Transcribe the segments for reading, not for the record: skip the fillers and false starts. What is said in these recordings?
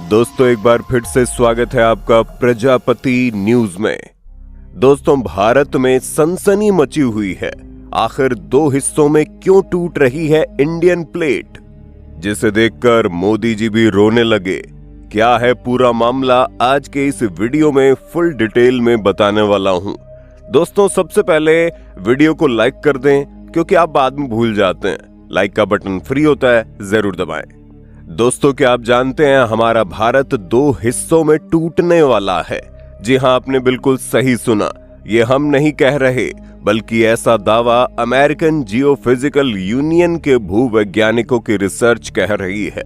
दोस्तों एक बार फिर से स्वागत है आपका प्रजापति न्यूज में। दोस्तों भारत में सनसनी मची हुई है, आखिर दो हिस्सों में क्यों टूट रही है इंडियन प्लेट, जिसे देखकर मोदी जी भी रोने लगे। क्या है पूरा मामला आज के इस वीडियो में फुल डिटेल में बताने वाला हूं। दोस्तों सबसे पहले वीडियो को लाइक कर दें, क्योंकि आप बाद में भूल जाते हैं। लाइक का बटन फ्री होता है, जरूर दबाएं। दोस्तों क्या आप जानते हैं हमारा भारत दो हिस्सों में टूटने वाला है। जी हां, आपने बिल्कुल सही सुना। ये हम नहीं कह रहे, बल्कि ऐसा दावा अमेरिकन जियोफिजिकल यूनियन के भूवैज्ञानिकों की रिसर्च कह रही है।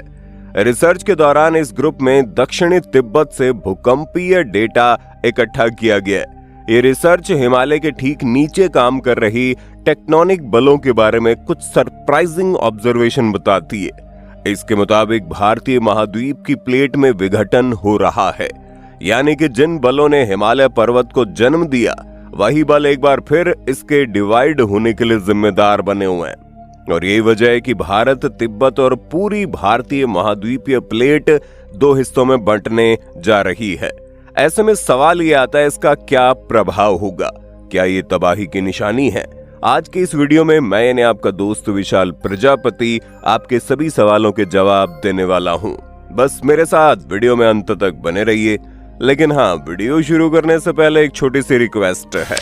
रिसर्च के दौरान इस ग्रुप में दक्षिणी तिब्बत से भूकंपीय डेटा इकट्ठा किया गया। ये रिसर्च हिमालय के ठीक नीचे काम कर रही टेक्टोनिक बलों के बारे में कुछ सरप्राइजिंग ऑब्जर्वेशन बताती है। इसके मुताबिक भारतीय महाद्वीप की प्लेट में विघटन हो रहा है, यानी कि जिन बलों ने हिमालय पर्वत को जन्म दिया, वही बल एक बार फिर इसके डिवाइड होने के लिए जिम्मेदार बने हुए हैं। और यही वजह है कि भारत, तिब्बत और पूरी भारतीय महाद्वीपीय प्लेट दो हिस्सों में बंटने जा रही है। ऐसे में सवाल ये आता है, इसका क्या प्रभाव होगा? क्या ये तबाही की निशानी है? आज के इस वीडियो में मैं यानी आपका दोस्त विशाल प्रजापति आपके सभी सवालों के जवाब देने वाला हूं। बस मेरे साथ वीडियो में अंत तक बने रहिए। लेकिन हाँ, वीडियो शुरू करने से पहले एक छोटी सी रिक्वेस्ट है।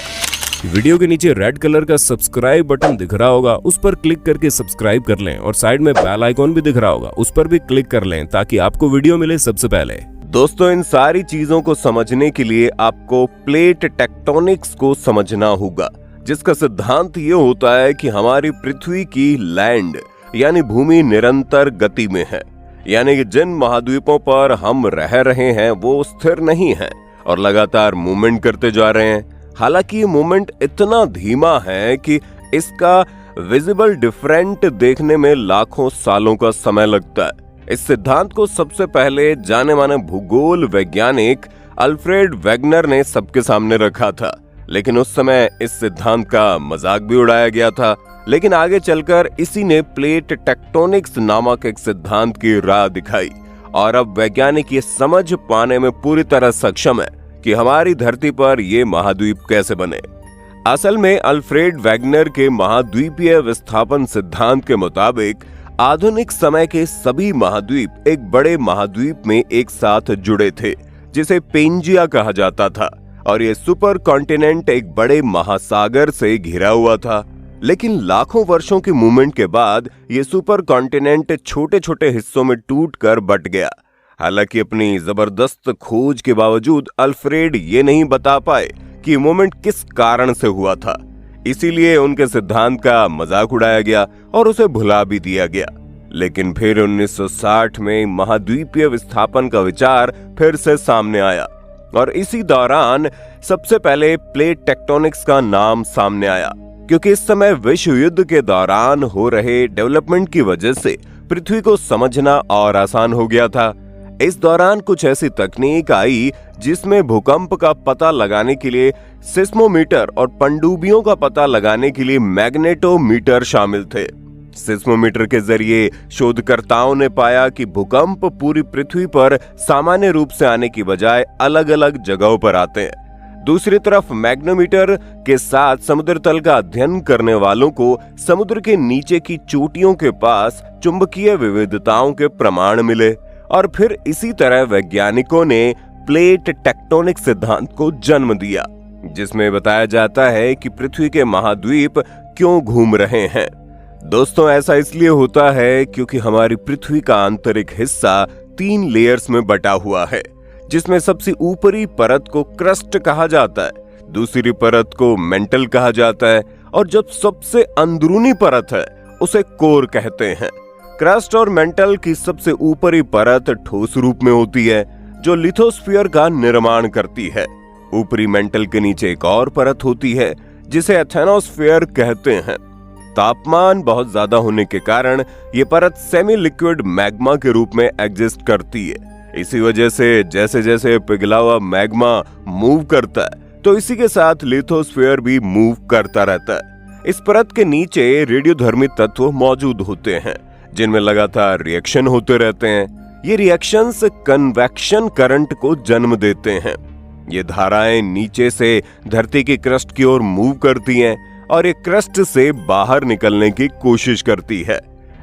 वीडियो के नीचे रेड कलर का सब्सक्राइब बटन दिख रहा होगा, उस पर क्लिक करके सब्सक्राइब कर लें और साइड में बेल आइकॉन भी दिख रहा होगा, उस पर भी क्लिक कर लें ताकि आपको वीडियो मिले सबसे पहले। दोस्तों इन सारी चीजों को समझने के लिए आपको प्लेट टेक्टोनिक्स को समझना होगा, जिसका सिद्धांत ये होता है कि हमारी पृथ्वी की लैंड यानी भूमि निरंतर गति में है, यानी कि जिन महाद्वीपों पर हम रह रहे हैं वो स्थिर नहीं है और लगातार मूवमेंट करते जा रहे हैं। हालांकि ये मूवमेंट इतना धीमा है कि इसका विजिबल डिफरेंट देखने में लाखों सालों का समय लगता है। इस सिद्धांत को सबसे पहले जाने माने भूगोल वैज्ञानिक अल्फ्रेड वेगनर ने सबके सामने रखा था, लेकिन उस समय इस सिद्धांत का मजाक भी उड़ाया गया था। लेकिन आगे चलकर इसी ने प्लेट टेक्टोनिक्स नामक एक सिद्धांत की राह दिखाई और अब वैज्ञानिक ये समझ पाने में पूरी तरह सक्षम है कि हमारी धरती पर ये महाद्वीप कैसे बने। असल में अल्फ्रेड वेगनर के महाद्वीपीय विस्थापन सिद्धांत के मुताबिक आधुनिक समय के सभी महाद्वीप एक बड़े महाद्वीप में एक साथ जुड़े थे, जिसे पेंजिया कहा जाता था, और ये सुपर कॉन्टिनेंट एक बड़े महासागर से घिरा हुआ था। लेकिन लाखों वर्षों के मूवमेंट के बाद ये सुपर कॉन्टिनेंट छोटे छोटे हिस्सों में टूटकर बट गया। हालांकि अपनी जबरदस्त खोज के बावजूद अल्फ्रेड ये नहीं बता पाए कि मूवमेंट किस कारण से हुआ था, इसीलिए उनके सिद्धांत का मजाक उड़ाया गया और उसे भुला भी दिया गया। लेकिन फिर 1960 में महाद्वीपीय विस्थापन का विचार फिर से सामने आया और इसी दौरान सबसे पहले प्लेट टेक्टोनिक्स का नाम सामने आया, क्योंकि इस समय विश्व युद्ध के दौरान हो रहे डेवलपमेंट की वजह से पृथ्वी को समझना और आसान हो गया था। इस दौरान कुछ ऐसी तकनीक आई जिसमें भूकंप का पता लगाने के लिए सिस्मोमीटर और पनडुब्बियों का पता लगाने के लिए मैग्नेटोमीटर शामिल थे। सिस्मोमीटर के जरिए शोधकर्ताओं ने पाया कि भूकंप पूरी पृथ्वी पर सामान्य रूप से आने की बजाय अलग अलग जगहों पर आते हैं। दूसरी तरफ मैग्नेटोमीटर के साथ समुद्र तल का अध्ययन करने वालों को समुद्र के नीचे की चोटियों के पास चुंबकीय विविधताओं के प्रमाण मिले और फिर इसी तरह वैज्ञानिकों ने प्लेट टेक्टोनिक सिद्धांत को जन्म दिया, जिसमें बताया जाता है कि पृथ्वी के महाद्वीप क्यों घूम रहे हैं। दोस्तों ऐसा इसलिए होता है क्योंकि हमारी पृथ्वी का आंतरिक हिस्सा 3 लेयर्स में बटा हुआ है, जिसमें सबसे ऊपरी परत को क्रस्ट कहा जाता है, दूसरी परत को मेंटल कहा जाता है और जब सबसे अंदरूनी परत है उसे कोर कहते हैं। क्रस्ट और मेंटल की सबसे ऊपरी परत ठोस रूप में होती है, जो लिथोस्फीयर का निर्माण करती है। ऊपरी मेंटल के नीचे एक और परत होती है जिसे एथेनोस्फीयर कहते हैं। तापमान बहुत ज्यादा होने के कारण ये परत सेमी लिक्विड मैग्मा के रूप में एग्जिस्ट करती है। इसी वजह से जैसे जैसे पिघला हुआ मैग्मा मूव करता है तो इसी के साथ लिथोस्फीयर भी मूव करता रहता है। इस परत के नीचे रेडियोधर्मी तत्व मौजूद होते हैं जिनमें लगातार रिएक्शन होते रहते हैं। ये रिएक्शंस कन्वेक्शन करंट को जन्म देते हैं। ये धाराएं नीचे से धरती की क्रस्ट की ओर मूव करती हैं और ये क्रस्ट से बाहर निकलने की कोशिश करती है।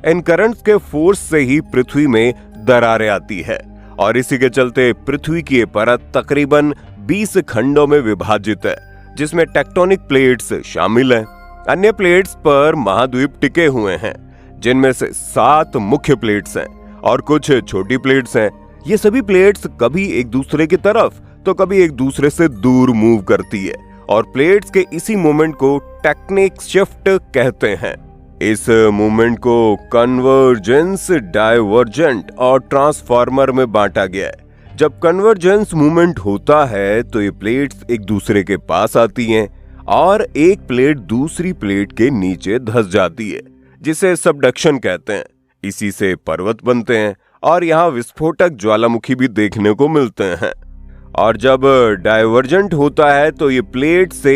इन करंट्स के फोर्स से ही पृथ्वी में दरारें आती है और इसी के चलते पृथ्वी की ये परत तकरीबन 20 खंडों में विभाजित है, जिसमें टेक्टोनिक प्लेट्स शामिल हैं। अन्य प्लेट्स पर महाद्वीप टिके हुए हैं, जिनमें से 7 मुख्य प्लेट्स हैं और कुछ छोटी प्लेट्स हैं। ये सभी प्लेट्स कभी एक दूसरे की तरफ तो कभी एक दूसरे से दूर मूव करती है और प्लेट्स के इसी मूवमेंट को टेक्टोनिक शिफ्ट कहते हैं। इस मूवमेंट को कन्वर्जेंस, डाइवर्जेंट और ट्रांसफॉर्मर में बांटा गया है। जब कन्वर्जेंस मूवमेंट होता है तो ये प्लेट्स एक दूसरे के पास आती हैं और एक प्लेट दूसरी प्लेट के नीचे धंस जाती है, जिसे सबडक्शन कहते हैं। इसी से पर्वत बनते हैं और यहाँ विस्फोटक ज्वालामुखी भी देखने को मिलते हैं। और जब डाइवर्जेंट होता है तो ये प्लेट से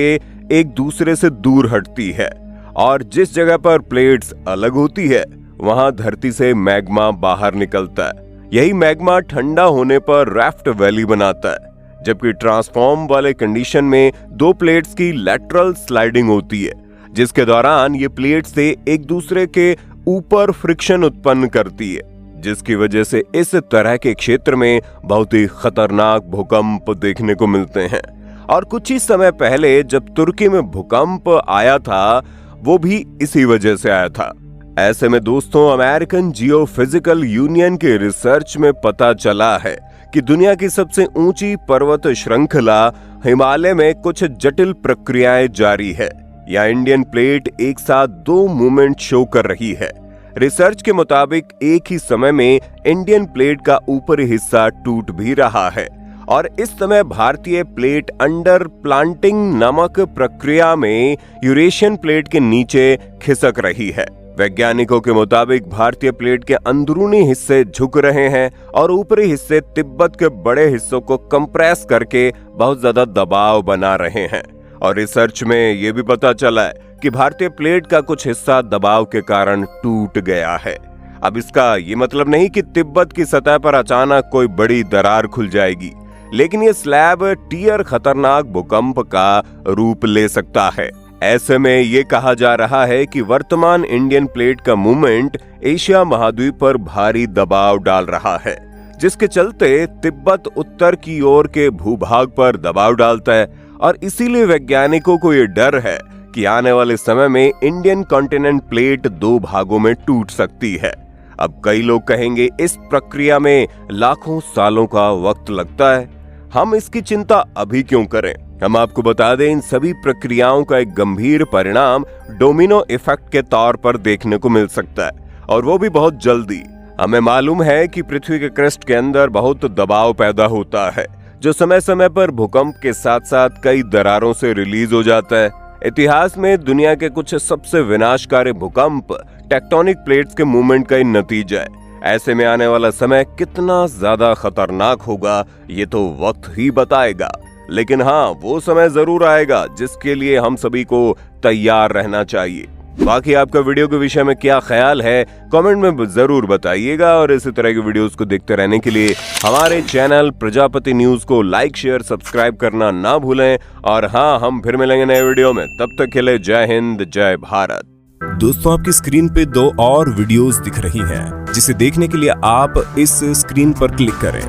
एक दूसरे से दूर हटती है और जिस जगह पर प्लेट्स अलग होती है वहां धरती से मैग्मा बाहर निकलता है। यही मैग्मा ठंडा होने पर रैफ्ट वैली बनाता है। जबकि ट्रांसफॉर्म वाले कंडीशन में 2 प्लेट्स की लैटरल स्लाइडिंग होती है, जिसके दौरान ये प्लेट से एक दूसरे के ऊपर फ्रिक्शन उत्पन्न करती है, जिसकी वजह से इस तरह के क्षेत्र में बहुत ही खतरनाक भूकंप देखने को मिलते हैं। और कुछ ही समय पहले जब तुर्की में भूकंप आया था वो भी इसी वजह से आया था। ऐसे में दोस्तों, अमेरिकन जियोफिजिकल यूनियन के रिसर्च में पता चला है कि दुनिया की सबसे ऊंची पर्वत श्रृंखला हिमालय में कुछ जटिल प्रक्रियाएं जारी है। या इंडियन प्लेट एक साथ 2 मूवमेंट शो कर रही है। रिसर्च के मुताबिक एक ही समय में इंडियन प्लेट का ऊपरी हिस्सा टूट भी रहा है और इस समय भारतीय प्लेट अंडर प्लांटिंग नामक प्रक्रिया में यूरेशियन प्लेट के नीचे खिसक रही है। वैज्ञानिकों के मुताबिक भारतीय प्लेट के अंदरूनी हिस्से झुक रहे हैं और ऊपरी हिस्से तिब्बत के बड़े हिस्सों को कंप्रेस करके बहुत ज्यादा दबाव बना रहे हैं। और रिसर्च में यह भी पता चला है कि भारतीय प्लेट का कुछ हिस्सा दबाव के कारण टूट गया है। अब इसका ये मतलब नहीं कि तिब्बत की सतह पर अचानक कोई बड़ी दरार खुल जाएगी, लेकिन ये स्लैब टियर खतरनाक भूकंप का रूप ले सकता है। ऐसे में ये कहा जा रहा है कि वर्तमान इंडियन प्लेट का मूवमेंट एशिया महाद्वीप पर भारी दबाव डाल रहा है, जिसके चलते तिब्बत उत्तर की ओर के भूभाग पर दबाव डालता है और इसीलिए वैज्ञानिकों को ये डर है कि आने वाले समय में इंडियन कॉन्टिनेंट प्लेट 2 भागों में टूट सकती है। अब कई लोग कहेंगे इस प्रक्रिया में लाखों सालों का वक्त लगता है, हम इसकी चिंता अभी क्यों करें। हम आपको बता दें, इन सभी प्रक्रियाओं का एक गंभीर परिणाम डोमिनो इफेक्ट के तौर पर देखने को मिल सकता है और वो भी बहुत जल्दी। हमें मालूम है कि पृथ्वी के क्रस्ट के अंदर बहुत दबाव पैदा होता है, जो समय समय पर भूकंप के साथ साथ कई दरारों से रिलीज हो जाता है। इतिहास में दुनिया के कुछ सबसे विनाशकारी भूकंप टेक्टोनिक प्लेट्स के मूवमेंट का ही नतीजा है। ऐसे में आने वाला समय कितना ज्यादा खतरनाक होगा ये तो वक्त ही बताएगा, लेकिन हाँ, वो समय जरूर आएगा जिसके लिए हम सभी को तैयार रहना चाहिए। बाकी आपका वीडियो के विषय में क्या ख्याल है कमेंट में जरूर बताइएगा और इसी तरह की वीडियोस को देखते रहने के लिए हमारे चैनल प्रजापति न्यूज को लाइक, शेयर, सब्सक्राइब करना ना भूलें। और हाँ, हम फिर मिलेंगे नए वीडियो में, तब तक के लिए जय हिंद, जय भारत। दोस्तों, आपकी स्क्रीन पे 2 और वीडियोस दिख रही हैं, जिसे देखने के लिए आप इस स्क्रीन पर क्लिक करें।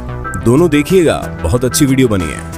दोनों देखिएगा, बहुत अच्छी वीडियो बनी है।